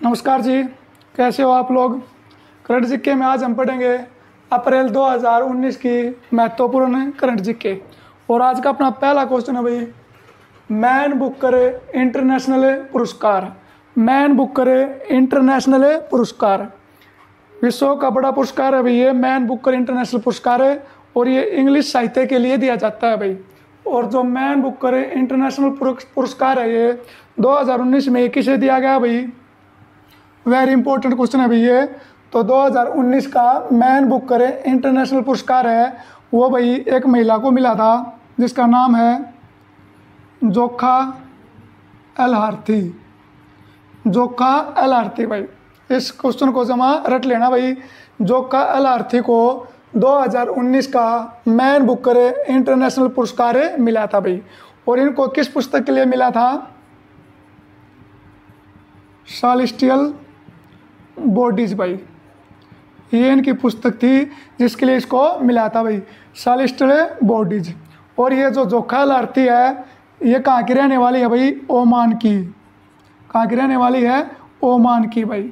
नमस्कार जी, कैसे हो आप लोग। करंट जीके में आज हम पढ़ेंगे अप्रैल 2019 की महत्वपूर्ण करंट जीके। और आज का अपना पहला क्वेश्चन है भाई, मैन बुकर इंटरनेशनल पुरस्कार। मैन बुकर इंटरनेशनल पुरस्कार विश्व का बड़ा पुरस्कार है भाई, ये मैन बुकर इंटरनेशनल पुरस्कार है और ये इंग्लिश साहित्य के लिए दिया जाता है भाई। और जो मैन बुकर इंटरनेशनल पुरस्कार है ये 2019 में किसे दिया गया भाई, वेरी इंपॉर्टेंट क्वेश्चन है भाई ये। तो 2019 का मैन बुकर इंटरनेशनल पुरस्कार है वो भाई एक महिला को मिला था जिसका नाम है जोखा एल हार्थी। जोखा एल हार्थी भाई, इस क्वेश्चन को जमा रट लेना भाई। जोखा एल हार्थी को 2019 का मैन बुकर इंटरनेशनल पुरस्कार मिला था भाई। और इनको किस पुस्तक के लिए मिला था, सेलेस्टियल बॉडीज भाई, ये इनकी पुस्तक थी जिसके लिए इसको मिला था भाई, सेलेस्टियल बॉडीज। और ये जो जोखा एल हार्थी है ये कहाँ की रहने वाली है भाई, ओमान की। कहाँ की रहने वाली है, ओमान की भाई।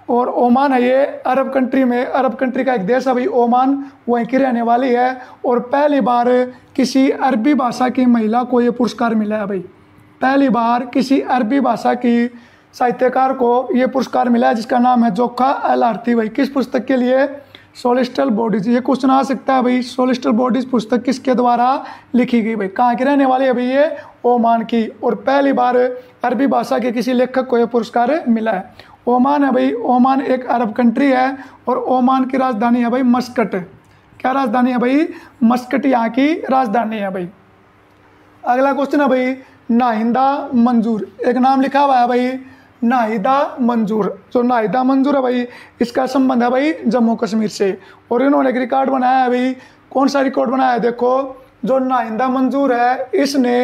और ओमान है ये अरब कंट्री में, अरब कंट्री का एक देश है भाई ओमान, वहीं की रहने वाली है। और पहली बार किसी अरबी भाषा की महिला को ये पुरस्कार मिला है भाई। पहली बार किसी अरबी भाषा की साहित्यकार को ये पुरस्कार मिला है जिसका नाम है जोखा एल हार्थी भाई। किस पुस्तक के लिए, सेलेस्टियल बॉडीज। ये क्वेश्चन आ सकता है भाई, सेलेस्टियल बॉडीज पुस्तक किसके द्वारा लिखी गई भाई, कहाँ की रहने वाली है भाई ये, ओमान की। और पहली बार अरबी भाषा के किसी लेखक को यह पुरस्कार मिला है। ओमान है भाई, ओमान एक अरब कंट्री है और ओमान की राजधानी है भाई मस्कट। क्या राजधानी है भाई, मस्कट यहाँ की राजधानी है भाई। अगला क्वेश्चन है भाई, नाहिदा मंजूर। एक नाम लिखा हुआ है भाई नाहिदा मंजूर। जो नाहिदा मंजूर है भाई इसका संबंध है भाई जम्मू कश्मीर से। और इन्होंने एक रिकॉर्ड बनाया है भाई, कौन सा रिकॉर्ड बनाया है देखो। जो नाहिदा मंजूर है इसने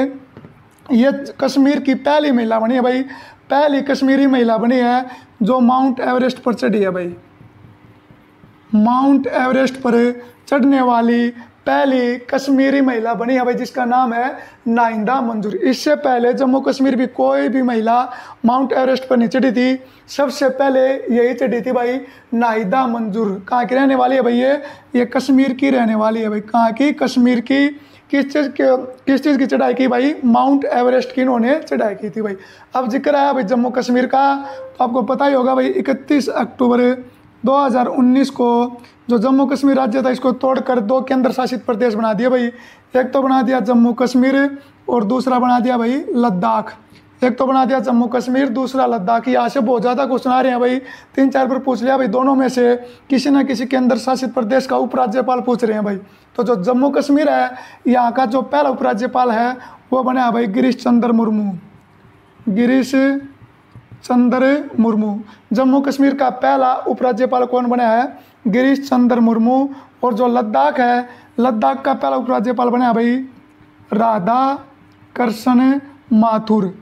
ये कश्मीर की पहली महिला बनी है भाई, पहली कश्मीरी महिला बनी है जो माउंट एवरेस्ट पर चढ़ी है भाई। माउंट एवरेस्ट पर चढ़ने वाली पहली कश्मीरी महिला बनी है भाई जिसका नाम है नाहिदा मंजूर। इससे पहले जम्मू कश्मीर भी कोई भी महिला माउंट एवरेस्ट पर नहीं चढ़ी थी, सबसे पहले यही चढ़ी थी भाई नाहिदा मंजूर। कहाँ की रहने वाली है भाई ये कश्मीर की रहने वाली है भाई। कहाँ की, कश्मीर की। किस चीज़ की चढ़ाई की भाई, माउंट एवरेस्ट की इन्होंने चढ़ाई की थी भाई। अब जिक्र आया भाई जम्मू कश्मीर का, तो आपको पता ही होगा भाई 31 अक्टूबर 2019 को जो जम्मू कश्मीर राज्य था इसको तोड़कर दो केंद्र शासित प्रदेश बना दिया भाई। एक तो बना दिया जम्मू कश्मीर और दूसरा बना दिया भाई लद्दाख। एक तो बना दिया जम्मू कश्मीर, दूसरा लद्दाख। यहाँ से बहुत ज़्यादा क्वेश्चन आ रहे हैं भाई, 3-4 पर पूछ लिया भाई, दोनों में से किसी न किसी केंद्र शासित प्रदेश का उपराज्यपाल पूछ रहे हैं भाई। तो जो जम्मू कश्मीर है यहाँ का जो पहला उपराज्यपाल है वो बना है भाई गिरीश चंद्र मुर्मू। गिरीश चंद्र मुर्मू। जम्मू कश्मीर का पहला उपराज्यपाल कौन बना है, गिरीश चंद्र मुर्मू। और जो लद्दाख है, लद्दाख का पहला उपराज्यपाल बना है भाई राधा कृष्ण माथुर।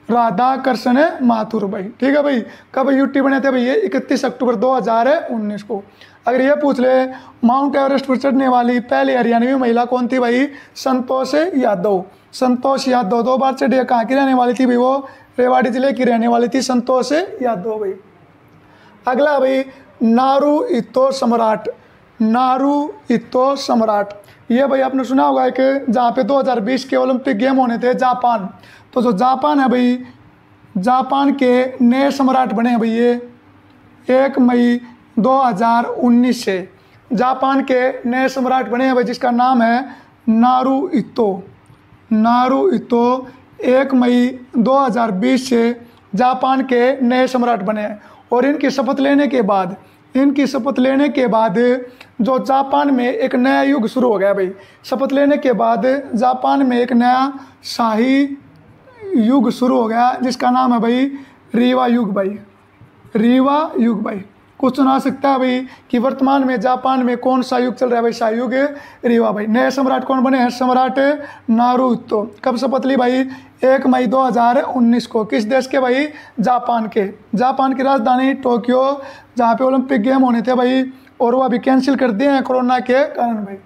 राधा कृष्ण माथुर भाई, ठीक है भाई। कब यूटी बने थे भाई ये 31 अक्टूबर 2019 को। अगर ये पूछ ले माउंट एवरेस्ट पर चढ़ने वाली पहली हरियाणवी महिला कौन थी भाई, संतोष यादव। संतोष यादव 2 बार चढ़ी, कहाँ की रहने वाली थी भाई, वो रेवाड़ी जिले की रहने वाली थी संतोष यादव भाई। अगला भाई नारू इतो सम्राट। नारू इतो सम्राट, ये भाई आपने सुना होगा कि जहाँ पे 2020 के ओलंपिक गेम होने थे जापान, तो जो जापान है भाई, जापान के नए सम्राट बने हैं भाई ये 1 मई 2019 से जापान के नए सम्राट बने हैं भाई जिसका नाम है नारू इतो। नारू इतो 1 मई 2020 से जापान के नए सम्राट बने हैं। और इनकी शपथ लेने के बाद जो जापान में एक नया युग शुरू हो गया भाई। शपथ लेने के बाद जापान में एक नया शाही युग शुरू हो गया जिसका नाम है भाई रीवा युग भाई। रीवा युग भाई, क्वेश्चन आ सकता है भाई कि वर्तमान में जापान में कौन सा युग चल रहा है भाई, शाही युग रीवा भाई। नए सम्राट कौन बने हैं, सम्राट नारुहितो। कब शपथ ली भाई, 1 मई 2019 को। किस देश के भाई, जापान के। जापान की राजधानी टोक्यो, जहाँ पे ओलंपिक गेम होने थे भाई, और वो अभी कैंसिल कर दिए हैं कोरोना के कारण भाई।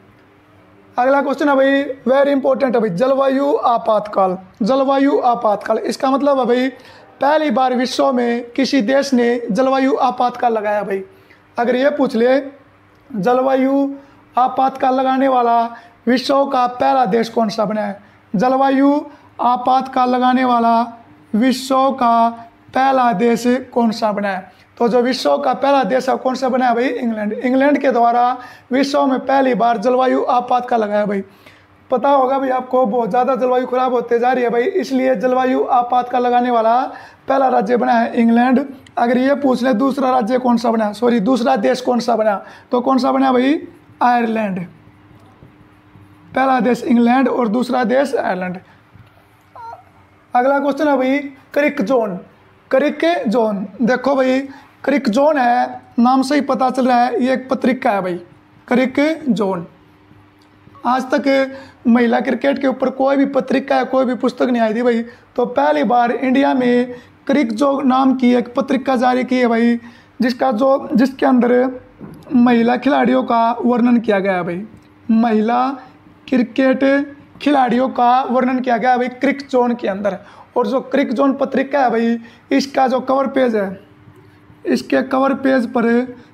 अगला क्वेश्चन है भाई, वेरी इंपॉर्टेंट है भाई, जलवायु आपातकाल। जलवायु आपातकाल इसका मतलब है भाई पहली बार विश्व में किसी देश ने जलवायु आपातकाल लगाया भाई। अगर ये पूछ ले जलवायु आपातकाल लगाने वाला विश्व का पहला देश कौन सा बना है, जलवायु आपातकाल लगाने वाला विश्व का पहला देश कौन सा बना है, तो जो विश्व का पहला देश है कौन सा बना है भाई, इंग्लैंड। इंग्लैंड के द्वारा विश्व में पहली बार जलवायु आपातकाल लगाया भाई। पता होगा भाई आपको बहुत ज़्यादा जलवायु खराब होते जा रही है भाई, इसलिए जलवायु आपातकाल लगाने वाला पहला राज्य बना है इंग्लैंड। अगर ये पूछ ले दूसरा राज्य कौन सा बना, सॉरी दूसरा देश कौन सा बना, तो कौन सा बना भाई, आयरलैंड। पहला देश इंग्लैंड और दूसरा देश आयरलैंड। अगला क्वेश्चन है भाई क्रिक जोन। क्रिक जोन, देखो भाई क्रिक जोन है, नाम से ही पता चल रहा है ये एक पत्रिका है भाई, क्रिक जोन। आज तक महिला क्रिकेट के ऊपर कोई भी पत्रिका है, कोई भी पुस्तक नहीं आई थी भाई, तो पहली बार इंडिया में क्रिक जोन नाम की एक पत्रिका जारी की है भाई, जिसके अंदर महिला खिलाड़ियों का वर्णन किया गया है भाई। महिला क्रिकेट खिलाड़ियों का वर्णन किया गया है भाई क्रिक जोन के अंदर। और जो क्रिक जोन पत्रिका है भाई, इसका जो कवर पेज है, इसके कवर पेज पर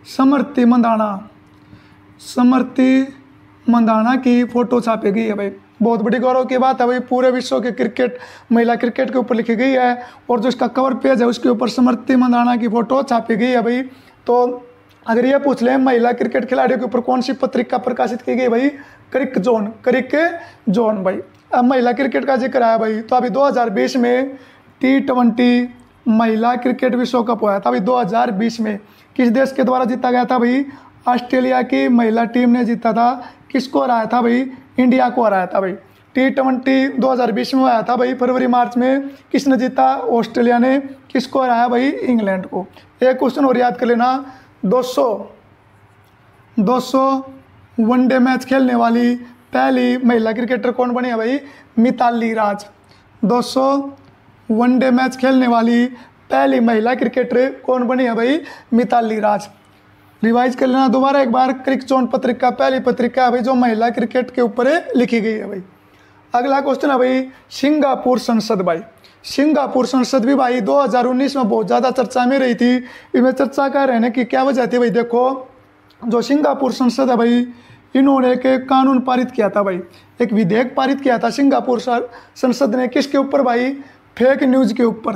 स्मृति मंदाना की फ़ोटो छापी गई है भाई। बहुत बड़ी गौरव की बात है भाई, पूरे विश्व के क्रिकेट, महिला क्रिकेट के ऊपर लिखी गई है और जो इसका कवर पेज है उसके ऊपर स्मृति मंदाना की फ़ोटो छापी गई है भाई। तो अगर ये पूछ लें महिला क्रिकेट खिलाड़ियों के ऊपर कौन सी पत्रिका प्रकाशित की गई भाई, क्रिक जोन भाई। अब महिला क्रिकेट का जिक्र आया भाई, तो अभी 2020 में T20 महिला क्रिकेट विश्व कप हुआ था भाई। 2020 में किस देश के द्वारा जीता गया था भाई, ऑस्ट्रेलिया की महिला टीम ने जीता था। किसको हराया था भाई, इंडिया को हराया था भाई। T20 2020 में आया था भाई, फरवरी मार्च में। किसने जीता, ऑस्ट्रेलिया ने। किसको हराया भाई, इंग्लैंड को। एक क्वेश्चन और याद कर लेना, 200 वनडे मैच खेलने वाली पहली महिला क्रिकेटर कौन बनी है भाई, मिताली राज। 200 वनडे मैच खेलने वाली पहली महिला क्रिकेटर कौन बनी है भाई, मिताली राज। रिवाइज कर लेना दोबारा एक बार, क्रिक जोन पत्रिका पहली पत्रिका है भाई जो महिला क्रिकेट के ऊपर लिखी गई है भाई। अगला क्वेश्चन है भाई सिंगापुर संसद भाई। सिंगापुर संसद भी भाई 2019 में बहुत ज़्यादा चर्चा में रही थी। इसमें चर्चा का रहने की क्या वजह थी भाई, देखो जो सिंगापुर संसद है भाई, इन्होंने एक कानून पारित किया था भाई, एक विधेयक पारित किया था सिंगापुर संसद ने। किसके ऊपर भाई, फेक न्यूज़ के ऊपर।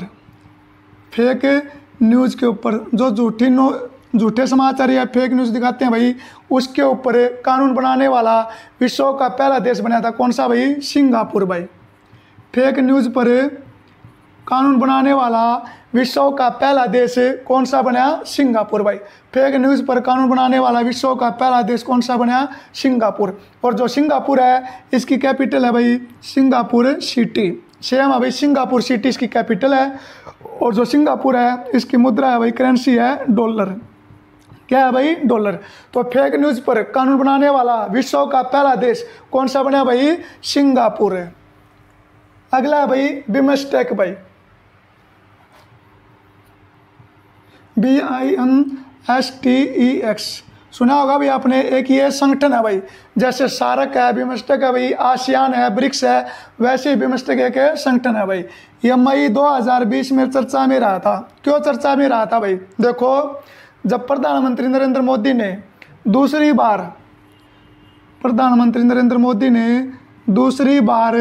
फेक न्यूज़ के ऊपर, जो झूठे समाचार या फेक न्यूज़ दिखाते हैं भाई, उसके ऊपर कानून बनाने वाला विश्व का पहला देश बना था। कौन सा भाई, सिंगापुर भाई। फेक न्यूज़ पर कानून बनाने वाला विश्व का पहला देश कौन सा बना, सिंगापुर भाई। फेक न्यूज़ पर कानून बनाने वाला विश्व का पहला देश कौन सा बना, सिंगापुर। और जो सिंगापुर है इसकी कैपिटल है भाई सिंगापुर सिटी। सेम है भाई, सिंगापुर सिटी इसकी कैपिटल है। और जो सिंगापुर है इसकी मुद्रा है भाई, करेंसी है डॉलर। क्या है भाई, डॉलर। तो फेक न्यूज़ पर कानून बनाने वाला विश्व का पहला देश कौन सा बना भाई, सिंगापुर है। अगला है भाई बिमस्टेक भाई, BIMSTEX सुना होगा भाई आपने। एक ये संगठन है भाई, जैसे सार्क है, बिमस्टेक है भाई, आसियान है, ब्रिक्स है, वैसे ही बिमस्टेक एक संगठन है भाई। ये मई 2020 में चर्चा में रहा था। क्यों चर्चा में रहा था भाई, देखो जब प्रधानमंत्री नरेंद्र मोदी ने दूसरी बार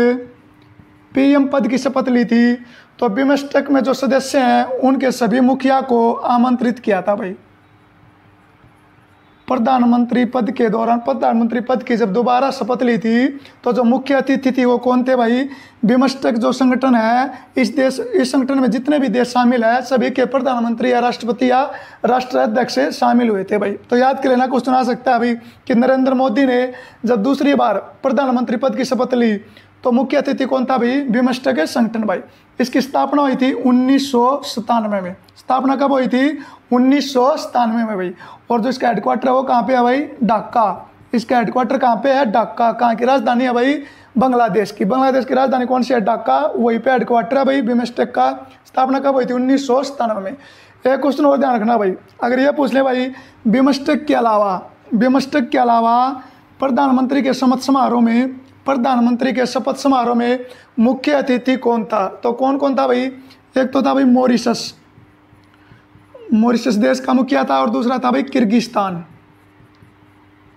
PM पद की शपथ ली थी, तो बिमस्टेक में जो सदस्य हैं उनके सभी मुखिया को आमंत्रित किया था भाई। प्रधानमंत्री पद के दौरान, प्रधानमंत्री पद की जब दोबारा शपथ ली थी, तो जो मुख्य अतिथि थी वो कौन थे भाई, बिमस्टेक जो संगठन है, इस संगठन में जितने भी देश शामिल है सभी के प्रधानमंत्री या राष्ट्रपति या राष्ट्राध्यक्ष शामिल हुए थे भाई। तो याद कर लेना, क्वेश्चन आ सकता है भाई कि नरेंद्र मोदी ने जब दूसरी बार प्रधानमंत्री पद की शपथ ली तो मुख्य अतिथि कौन था भाई, बिमस्टेक संगठन भाई। इसकी स्थापना हुई थी 1997 में। स्थापना कब हुई थी, 1997 में भाई। और जो इसका हेडक्वार्टर है वो कहाँ पे है भाई, ढाका। इसका हेडक्वार्टर कहाँ पे है, ढाका। कहाँ की राजधानी है भाई, बांग्लादेश की। बांग्लादेश की राजधानी कौन सी है, ढाका। वहीं पे हेडक्वार्टर है भाई बिमस्टेक का। स्थापना कब हुई थी, 1997 में। एक क्वेश्चन और ध्यान रखना भाई, अगर ये पूछ ले भाई बिमस्टेक के अलावा प्रधानमंत्री के शपथ समारोह में मुख्य अतिथि कौन था, तो कौन कौन था भाई, एक तो था भाई मॉरिशस, मॉरिशस देश का मुखिया था, और दूसरा था भाई किर्गिस्तान।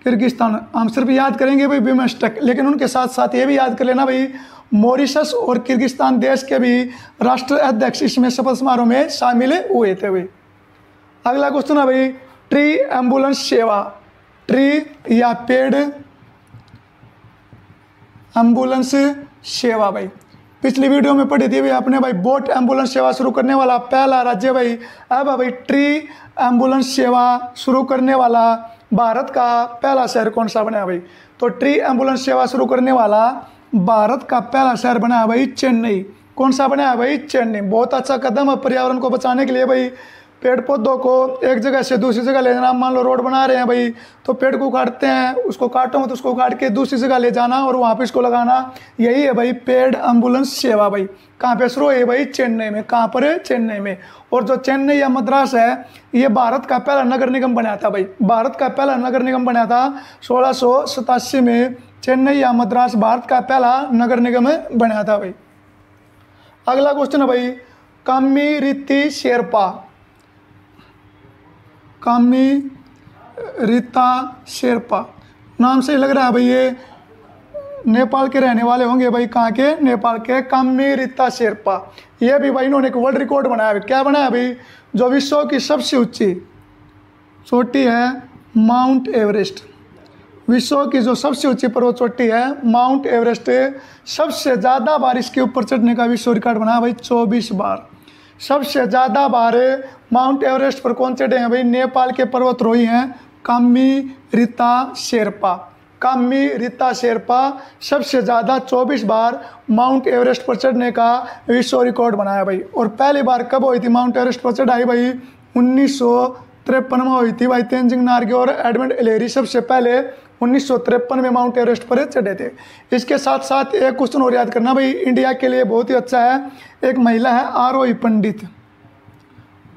किर्गिस्तान हम सिर्फ याद करेंगे भाई बिमस्टेक, लेकिन उनके साथ साथ ये भी याद कर लेना भाई मॉरिशस और किर्गिस्तान देश के भी राष्ट्र अध्यक्ष इसमें शपथ समारोह में शामिल हुए थे भाई। अगला क्वेश्चन है भाई ट्री एम्बुलेंस सेवा, ट्री या पेड़ एम्बुलेंस सेवा भाई। पिछली वीडियो में पढ़ी थी भाई आपने भाई बोट एम्बुलेंस सेवा शुरू करने वाला पहला राज्य भाई अब भाई ट्री एम्बुलेंस सेवा शुरू करने वाला भारत का पहला शहर कौन सा बना है भाई। तो ट्री एम्बुलेंस सेवा शुरू करने वाला भारत का पहला शहर बना है भाई चेन्नई। कौन सा बना है भाई चेन्नई। बहुत अच्छा कदम है पर्यावरण को बचाने के लिए भाई। पेड़ पौधों को एक जगह से दूसरी जगह ले जाना, मान लो रोड बना रहे हैं भाई तो पेड़ को काटते हैं, उसको काटो मत, उसको काट के दूसरी जगह ले जाना और वहाँ पे इसको लगाना, यही है भाई पेड़ एम्बुलेंस सेवा भाई। कहाँ पे शुरू है भाई चेन्नई में। कहाँ पर है चेन्नई में। और जो चेन्नई या मद्रास है ये भारत का पहला नगर निगम बनाया था भाई। भारत का पहला नगर निगम बनाया था 1687 में। चेन्नई या मद्रास भारत का पहला नगर निगम बनाया था भाई। अगला क्वेश्चन है भाई कामी रीति शेरपा, कामी रीता शेरपा नाम से ही लग रहा है भाई ये नेपाल के रहने वाले होंगे भाई। कहाँ के नेपाल के कामी रीता शेरपा। ये भी भाई इन्होंने एक वर्ल्ड रिकॉर्ड बनाया है। क्या बनाया भाई जो विश्व की सबसे ऊंची चोटी है माउंट एवरेस्ट। विश्व की जो सबसे ऊंची पर्वत चोटी है माउंट एवरेस्ट, सबसे ज़्यादा बार इसके ऊपर चढ़ने का विश्व रिकॉर्ड बनाया भाई 24 बार। सबसे ज़्यादा बार माउंट एवरेस्ट पर कौन चढ़े हैं भाई नेपाल के पर्वतारोही हैं कामी रीता शेरपा। कामी रीता शेरपा सबसे ज़्यादा 24 बार माउंट एवरेस्ट पर चढ़ने का विश्व रिकॉर्ड बनाया भाई। और पहली बार कब हुई थी माउंट एवरेस्ट पर चढ़ाई भाई 1953 में हुई थी भाई। तेंजिंग नार्गे और एडमंड हिलेरी सबसे पहले 1953 में माउंट एवरेस्ट पर चढ़े थे। इसके साथ साथ एक क्वेश्चन और याद करना भाई इंडिया के लिए बहुत ही अच्छा है। एक महिला है आरोही पंडित,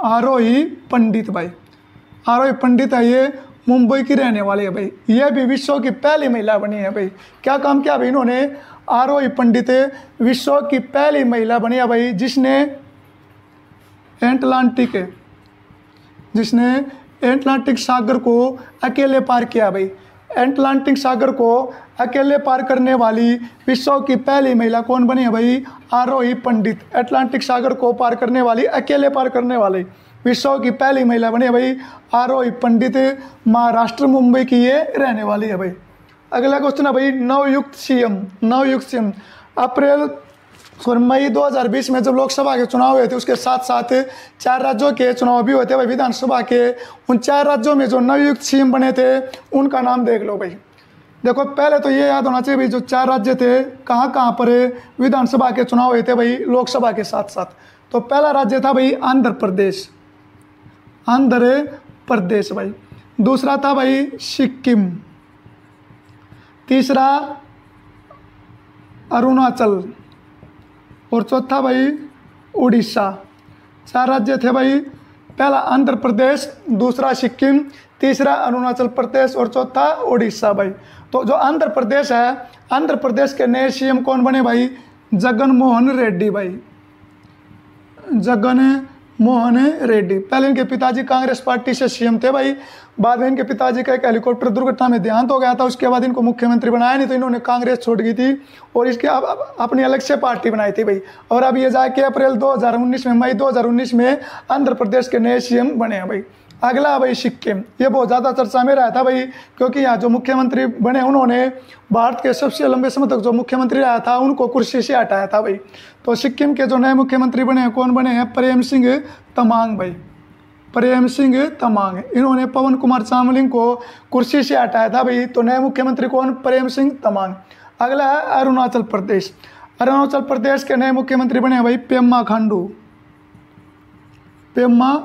आरोही पंडित भाई। आरोही पंडित है ये मुंबई की रहने वाली है भाई। ये भी विश्व की पहली महिला बनी है भाई। क्या काम किया भाई इन्होंने। आरोही पंडित विश्व की पहली महिला बनी है भाई जिसने एटलांटिक सागर को अकेले पार किया भाई। एटलांटिक सागर को अकेले पार करने वाली विश्व की पहली महिला कौन बनी है भाई आरोही पंडित। एटलांटिक सागर को पार करने वाली, अकेले पार करने वाली विश्व की पहली महिला बनी है भाई आरोही पंडित। महाराष्ट्र मुंबई की ये रहने वाली है भाई। अगला क्वेश्चन है भाई नवयुक्त सीएम। मई 2020 में जब लोकसभा के चुनाव हुए थे उसके साथ साथ 4 राज्यों के चुनाव भी हुए थे भाई विधानसभा के। उन 4 राज्यों में जो नवयुक्त सीएम बने थे उनका नाम देख लो भाई। देखो पहले तो ये याद होना चाहिए भाई जो 4 राज्य थे कहाँ कहाँ पर विधानसभा के चुनाव हुए थे भाई लोकसभा के साथ साथ। तो पहला राज्य था भाई आंध्र प्रदेश भाई। दूसरा था भाई सिक्किम। तीसरा अरुणाचल और चौथा भाई उड़ीसा। 4 राज्य थे भाई। पहला आंध्र प्रदेश, दूसरा सिक्किम, तीसरा अरुणाचल प्रदेश और चौथा उड़ीसा भाई। तो जो आंध्र प्रदेश है, आंध्र प्रदेश के नए सीएम कौन बने भाई जगन मोहन रेड्डी भाई। जगन मोहन रेड्डी। पहले इनके पिताजी कांग्रेस पार्टी से सीएम थे भाई। बाद में इनके पिताजी का एक हेलीकॉप्टर दुर्घटना में देहांत हो गया था। उसके बाद इनको मुख्यमंत्री बनाया नहीं तो इन्होंने कांग्रेस छोड़ दी थी और इसके अपनी अलग से पार्टी बनाई थी भाई। और अब ये जाके अप्रैल 2019 में, मई 2019 में आंध्र प्रदेश के नए सीएम बने हैं भाई। अगला भाई सिक्किम। ये बहुत ज़्यादा चर्चा में रहा था भाई क्योंकि यहाँ जो मुख्यमंत्री बने उन्होंने भारत के सबसे लंबे समय तक जो मुख्यमंत्री रहा था उनको कुर्सी से हटाया था भाई। तो सिक्किम के जो नए मुख्यमंत्री बने हैं कौन बने हैं प्रेम सिंह तमांग भाई। प्रेम सिंह तमांग। इन्होंने पवन कुमार चामलिंग को कुर्सी से हटाया था भाई। तो नए मुख्यमंत्री कौन प्रेम सिंह तमांग। अगला है अरुणाचल प्रदेश। अरुणाचल प्रदेश के नए मुख्यमंत्री बने हैं भाई पेमा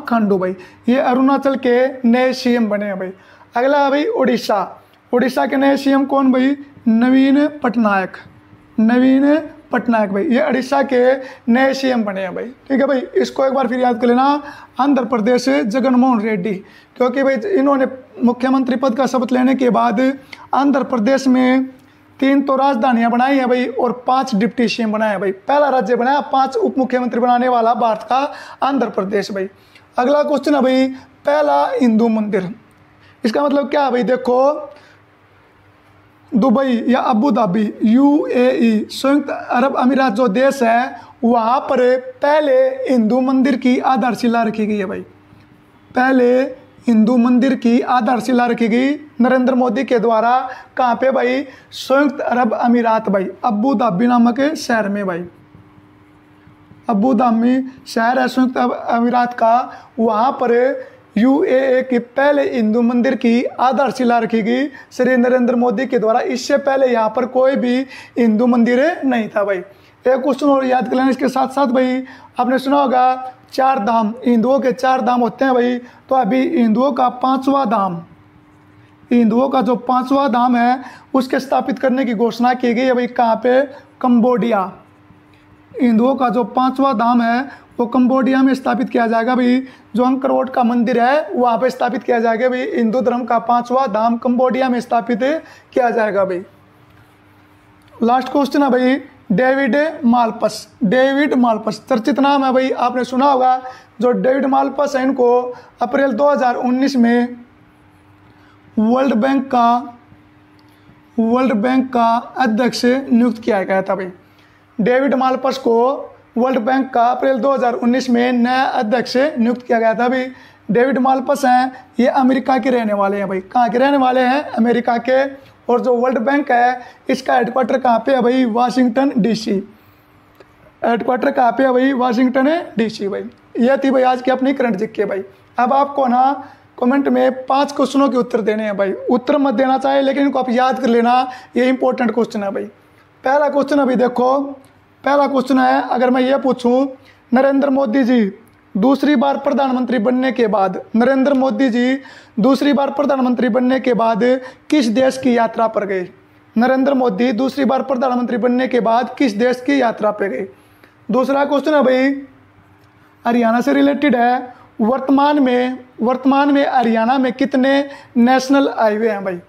खांडू भाई। ये अरुणाचल के नए सीएम बने हैं भाई। अगला है भाई उड़ीसा। उड़ीसा के नए सीएम कौन भाई नवीन पटनायक भाई। ये उड़ीसा के नए सीएम बने हैं भाई। ठीक है भाई। इसको एक बार फिर याद कर लेना। आंध्र प्रदेश जगन मोहन रेड्डी क्योंकि भाई इन्होंने मुख्यमंत्री पद का शपथ लेने के बाद आंध्र प्रदेश में 3 तो राजधानियां बनाई हैं भाई और 5 डिप्टी सीएम बनाए हैं भाई। पहला राज्य बनाया 5 उप मुख्यमंत्री बनाने वाला भारत का आंध्र प्रदेश भाई। अगला क्वेश्चन है भाई, पहला हिंदू मंदिर, इसका मतलब क्या है भाई? देखो, दुबई या अबू धाबी UAE संयुक्त अरब अमीरात जो देश है, वहाँ पर पहले हिंदू मंदिर की आधारशिला रखी गई है भाई। पहले हिंदू मंदिर की आधारशिला रखी गई नरेंद्र मोदी के द्वारा। कहाँ पे भाई? संयुक्त अरब अमीरात भाई, अबू धाबी नामक शहर में भाई। अबू धाबी शहर है संयुक्त अरब अमीरात का, वहाँ पर UAE के पहले हिंदू मंदिर की आधारशिला रखी गई श्री नरेंद्र मोदी के द्वारा। इससे पहले यहाँ पर कोई भी हिंदू मंदिर नहीं था भाई। एक क्वेश्चन और याद कर लेना इसके साथ साथ भाई, आपने सुना होगा 4 धाम, हिंदुओं के 4 धाम होते हैं भाई। तो अभी हिंदुओं का 5वां धाम, हिंदुओं का जो 5वां धाम है उसके स्थापित करने की घोषणा की गई है भाई। कहाँ पे? कंबोडिया। हिंदुओं का जो 5वां धाम है वो कंबोडिया में स्थापित किया जाएगा भाई। जो अंकरवट का मंदिर है वहाँ पे स्थापित किया जाएगा भाई। हिंदू धर्म का 5वां धाम कंबोडिया में स्थापित किया जाएगा भाई। लास्ट क्वेश्चन है भाई, डेविड मालपस। डेविड मालपस चर्चित नाम है भाई, आपने सुना होगा। जो डेविड मालपस है, इनको अप्रैल 2019 में वर्ल्ड बैंक का अध्यक्ष नियुक्त किया गया था भाई। डेविड मालपस को वर्ल्ड बैंक का अप्रैल 2019 में नया अध्यक्ष नियुक्त किया गया था भाई। डेविड मालपस हैं, ये अमेरिका के रहने वाले हैं भाई। कहाँ के रहने वाले हैं? अमेरिका के। और जो वर्ल्ड बैंक है इसका हेडक्वार्टर कहाँ पे है भाई? Washington DC। हेडक्वार्टर कहाँ पे है भाई? वाशिंगटन DC भाई। यह थी भाई आज की अपनी करंट जीके भाई। अब आपको ना कमेंट में 5 क्वेश्चनों के उत्तर देने हैं भाई। उत्तर मत देना चाहिए लेकिन इनको आप याद कर लेना, ये इंपॉर्टेंट क्वेश्चन है भाई। पहला क्वेश्चन अभी देखो, पहला क्वेश्चन है, अगर मैं ये पूछूं, नरेंद्र मोदी जी दूसरी बार प्रधानमंत्री बनने के बाद, नरेंद्र मोदी जी दूसरी बार प्रधानमंत्री बनने के बाद किस देश की यात्रा पर गए? नरेंद्र मोदी दूसरी बार प्रधानमंत्री बनने के बाद किस देश की यात्रा पर गए? दूसरा क्वेश्चन है भाई, हरियाणा से रिलेटेड है। वर्तमान में हरियाणा में कितने नेशनल हाईवे हैं भाई?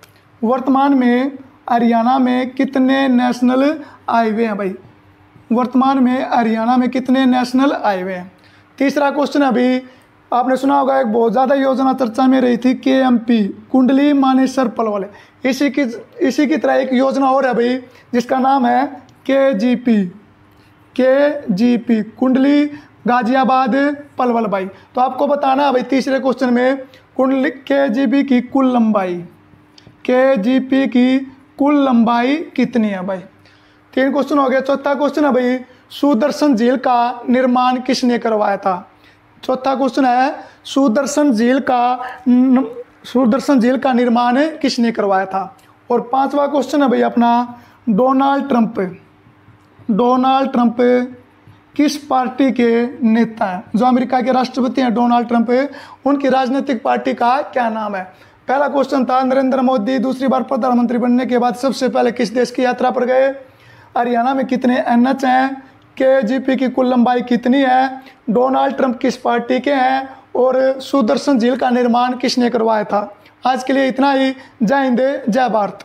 वर्तमान में हरियाणा में कितने नेशनल हाईवे हैं भाई? वर्तमान में हरियाणा में कितने नेशनल हाईवे हैं? तीसरा क्वेश्चन अभी आपने सुना होगा, एक बहुत ज़्यादा योजना चर्चा में रही थी, KMP, कुंडली मानेसर पलवल। इसी की तरह एक योजना और है भाई जिसका नाम है KGP, कुंडली गाजियाबाद पलवल भाई। तो आपको बताना है भाई तीसरे क्वेश्चन में कुंडली KGP की कुल लंबाई कितनी है भाई? 3 क्वेश्चन हो गए। चौथा क्वेश्चन है भाई, सुदर्शन झील का निर्माण किसने करवाया था? चौथा क्वेश्चन है, सुदर्शन झील का निर्माण किसने करवाया था? और 5वां क्वेश्चन है भाई अपना, डोनाल्ड ट्रंप किस पार्टी के नेता हैं? जो अमेरिका के राष्ट्रपति हैं डोनाल्ड ट्रंप, उनकी राजनीतिक पार्टी का क्या नाम है? पहला क्वेश्चन था, नरेंद्र मोदी दूसरी बार प्रधानमंत्री बनने के बाद सबसे पहले किस देश की यात्रा पर गए? हरियाणा में कितने NH हैं? KGP की कुल लंबाई कितनी है? डोनाल्ड ट्रंप किस पार्टी के हैं? और सुदर्शन झील का निर्माण किसने करवाया था? आज के लिए इतना ही। जय हिंद, जय भारत।